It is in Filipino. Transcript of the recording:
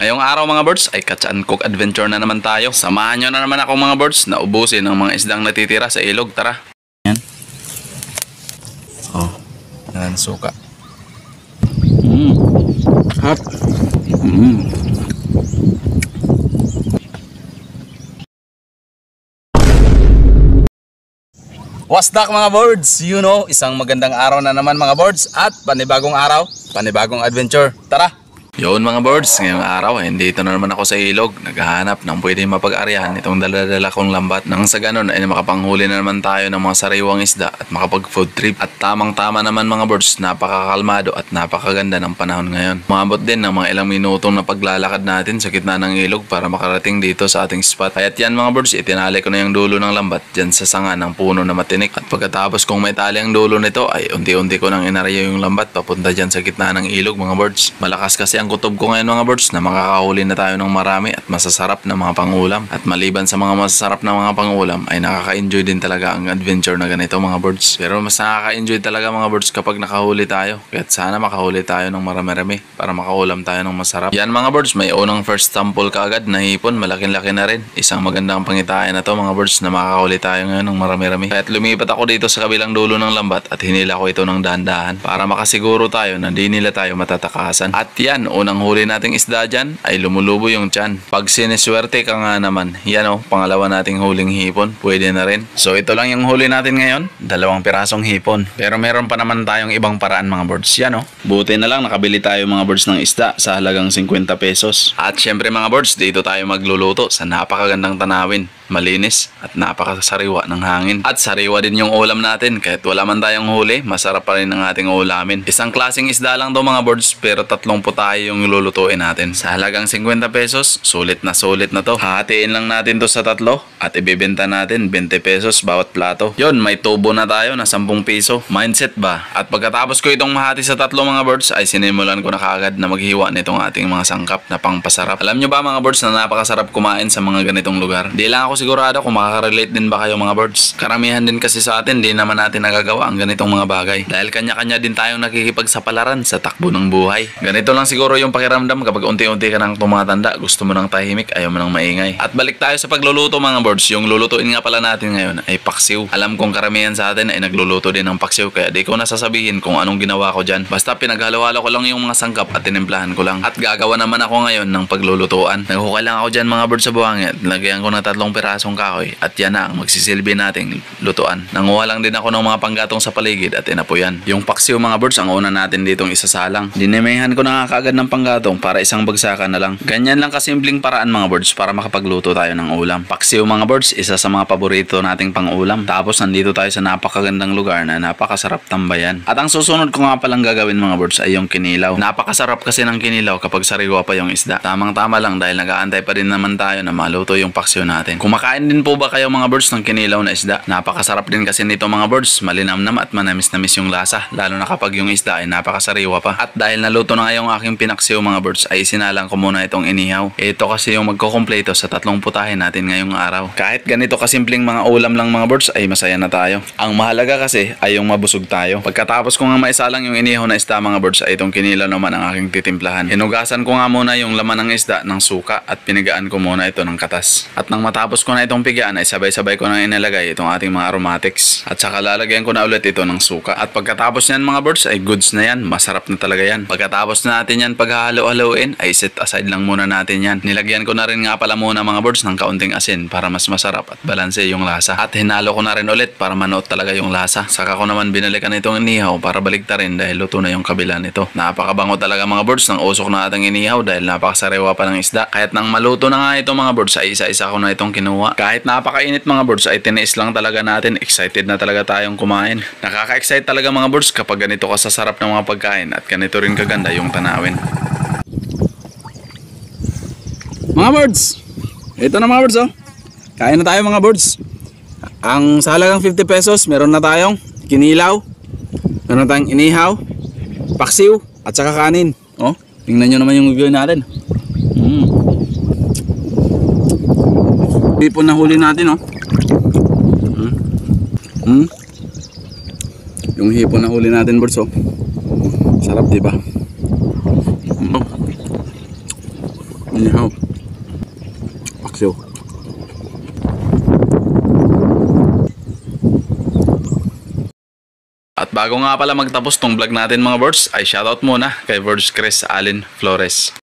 Ngayong araw mga birds ay catch and cook adventure na naman tayo. Samahan nyo na naman ako mga birds na ubusin ang mga isdang natitira sa ilog. Tara. Yan. Oh, yan suka. Hot. What's up mga birds? You know, isang magandang araw na naman mga birds at panibagong araw, panibagong adventure. Tara! Yun mga birds, ngayong araw dito na naman ako sa ilog. Naghahanap ng pwede mapag-aryahan itong dala-dala kong lambat. Nang sa ganun ay makapanghuli na naman tayo ng mga sariwang isda at makapag food trip. At tamang-tama naman mga birds, napakakalmado at napakaganda ng panahon ngayon. Umabot din ng mga ilang minutong na paglalakad natin sa gitna ng ilog para makarating dito sa ating spot. Kaya't yan mga birds, itinali ko na yung dulo ng lambat dyan sa sanga ng puno na matinik. At pagkatapos kong may tali ang dulo nito ay unti-unti ko nang inarya yung lambat papunta dyan sa gitna ng ilog mga birds. Malakas kasi ang kutob ko ngayon mga birds na makakahuli na tayo ng marami at masasarap na mga pangulam. At maliban sa mga masasarap na mga pangulam ay nakaka-enjoy din talaga ang adventure na ganito mga birds. Pero mas nakaka-enjoy talaga mga birds kapag nakahuli tayo. Kaya't sana makahuli tayo ng marami-rami para makaulam tayo ng masarap. Yan mga birds, may unang first sample kaagad na hipon. Malaking-laki na rin. Isang magandang pangitain na to mga birds na makakahuli tayo ngayon ng marami-rami. Kaya't lumipat ako dito sa kabilang dulo ng lambat at hinila ko ito ng dahan-dahan para makasiguro tayo na di nila tayo matatakasan. At yan, unang huli nating isda dyan ay lumulubo yung tiyan. Pag siniswerte ka nga naman, yan o, pangalawa nating huling hipon, pwede na rin. So ito lang yung huli natin ngayon, 2 pirasong hipon. Pero meron pa naman tayong ibang paraan mga birds. Yan o, buti na lang nakabili tayo mga birds ng isda sa halagang 50 pesos. At syempre mga birds, dito tayo magluluto sa napakagandang tanawin. Malinis at napakasariwa ng hangin. At sariwa din yung ulam natin. Kahit wala man tayong huli, masarap pa rin ang ating ulamin. Isang klaseng isda lang to mga birds, pero 3 po tayo yung lulutuin natin. Sa halagang 50 pesos, sulit na to. Hahatiin lang natin to sa 3 at ibibenta natin 20 pesos bawat plato. Yon, may tubo na tayo na 10 piso. Mindset ba? At pagkatapos ko itong mahati sa 3 mga birds, ay sinimulan ko na kaagad na maghiwa nitong ating mga sangkap na pangpasarap. Alam nyo ba mga birds na napakasarap kumain sa mga ganitong lugar? Di lang ako sigurado kung makaka-relate din ba kayo mga birds. Karamihan din kasi sa atin, di naman natin nagagawa ang ganitong mga bagay. Dahil kanya-kanya din tayong nakikipagsapalaran sa takbo ng buhay. Ganito lang siguro yung pakiramdam kapag unti-unti ka nang tumatanda, gusto mo nang tahimik, ayaw mo nang maingay. At balik tayo sa pagluluto mga birds. Yung lulutuin nga pala natin ngayon ay paksiw. Alam kong karamihan sa atin ay nagluluto din ng paksiw, kaya di ko nasasabihin kung anong ginawa ko dyan. Basta pinaghalo-halo ko lang yung mga sangkap at tinimplahan ko lang. At gagawa naman ako ngayon ng paglulutuan. Naghukay lang ako dyan mga birds sa buhangin. Lagyan ko ng 3 pirasong kahoy at yan na ang magsisilbi nating lutuan. Nanguha lang din ako ng mga panggatong sa paligid at inapuyan. Yung paksiw mga birds ang una natin ditong isasalang. Dinimehan ko na nga kaagad ng panggatong para isang bagsakan na lang. Ganyan lang kasimpleng paraan mga birds para makapagluto tayo ng ulam. Paksiw mga birds, isa sa mga paborito nating pang-ulam. Tapos nandito tayo sa napakagandang lugar na napakasarap tambayan. At ang susunod ko nga palang gagawin mga birds ay yung kinilaw. Napakasarap kasi ng kinilaw kapag sariwa pa yung isda. Tamang-tama lang dahil nag-aantay pa rin naman tayo na maluto yung paksiw natin. Kumakain din po ba kayo mga birds ng kinilaw na isda? Napakasarap din kasi nito mga birds. Malinamnam at manamis-namis yung lasa. Lalo na kapag yung isda ay napakasariwa pa. At dahil naluto na nga yung aking pinaksiw mga birds ay isinalang ko muna itong inihaw. Ito kasi yung magkukumpleto sa 3 putahe natin ngayong araw. Kahit ganito kasimpleng mga ulam lang mga birds ay masaya na tayo. Ang mahalaga kasi ay yung mabusog tayo. Pagkatapos ko nga maisalang yung inihaw na isda mga birds ay itong kinilaw naman ang aking titimplahan. Hinugasan ko nga muna yung laman ng isda ng suka at pinigaan ko muna ito ng katas. At nang matapos ko na itong pigaan ay sabay-sabay ko na inilagay itong ating mga aromatics. At saka lalagyan ko na ulit ito ng suka. At pagkatapos niyan mga birds ay goods na yan. Masarap na talaga yan. Pagkatapos na natin yan paghahalo-haloin ay set aside lang muna natin yan. Nilagyan ko na rin nga pala muna mga birds ng kaunting asin para mas masarap at balanse yung lasa. At hinalo ko na rin ulit para manuot talaga yung lasa. Saka ko naman binalikan itong inihaw para baligtarin dahil luto na yung kabila nito. Napakabango talaga mga birds ng usok na ating inihaw dahil napakasariwa pa ng isda. Kahit nang maluto na nga itong mga birds ay isa-isa ko na itong kinuha. Kahit napakainit mga birds ay tiniis lang talaga natin. Excited na talaga tayong kumain. Nakaka-excite talaga mga birds kapag ganito kasasarap ng mga pagkain at ganito rin kaganda yung tanawin. Mga birds, ito na mga birds oh. Kain na tayo mga birds. Ang sa halagang 50 pesos meron na tayong kinilaw, meron na tayong inihaw, paksiw at saka kanin. Oh, tingnan nyo naman yung review natin. Hipon na huli natin oh. Yung hipon na huli natin birds oh. Sarap diba? Inihaw. Paksiw. At bago nga pala magtapos tong vlog natin mga birds, ay shoutout muna kay Birds Chris Allen Flores.